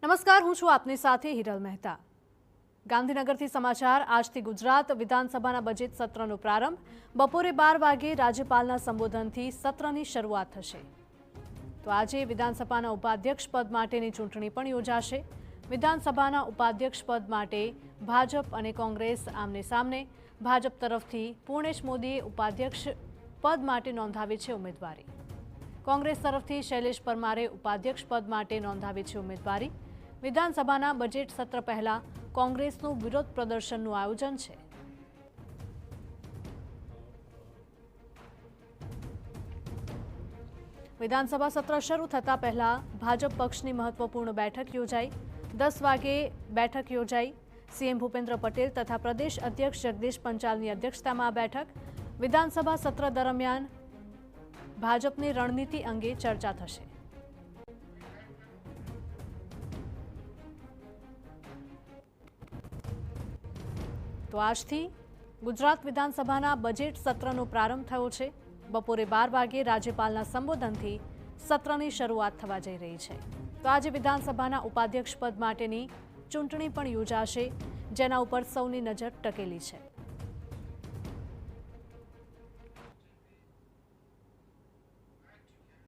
નમસ્કાર, હું છું આપની સાથે હિરલ મહેતા। ગાંધીનગરથી સમાચાર। આજથી ગુજરાત વિધાનસભાના બજેટ સત્રનો પ્રારંભ। બપોરે 12 વાગે રાજ્યપાલના સંબોધનથી સત્રની શરૂઆત થશે। તો આજે વિધાનસભાના ઉપાધ્યક્ષ પદ માટેની ચૂંટણી પણ યોજાશે। વિધાનસભાના ઉપાધ્યક્ષ પદ માટે ભાજપ અને કોંગ્રેસ આમને સામને। ભાજપ તરફથી પૂર્ણેશ મોદીએ ઉપાધ્યક્ષ પદ માટે નોંધાવી છે ઉમેદવારી। કોંગ્રેસ તરફથી શૈલેષ પરમારે ઉપાધ્યક્ષ પદ માટે નોંધાવી છે ઉમેદવારી। વિધાનસભાના બજેટ સત્ર પહેલા કોંગ્રેસનું વિરોધ પ્રદર્શનનું આયોજન છે। વિધાનસભા સત્ર શરૂ થતા પહેલા ભાજપ પક્ષની મહત્વપૂર્ણ બેઠક યોજાઈ। 10 વાગે બેઠક યોજાઈ। સીએમ ભૂપેન્દ્ર પટેલ તથા પ્રદેશ અધ્યક્ષ જગદીશ પંચાલની અધ્યક્ષતામાં આ બેઠક। વિધાનસભા સત્ર દરમિયાન ભાજપની રણનીતિ અંગે ચર્ચા થશે। તો આજથી ગુજરાત વિધાનસભાના બજેટ સત્રનો પ્રારંભ થયો છે। બપોરે 12 વાગે રાજ્યપાલના સંબોધનથી સત્રની શરૂઆત થવા જઈ રહી છે। તો આજે વિધાનસભાના ઉપાધ્યક્ષ પદ માટેની ચૂંટણી પણ યોજાશે, જેના ઉપર સૌની નજર ટકેલી છે।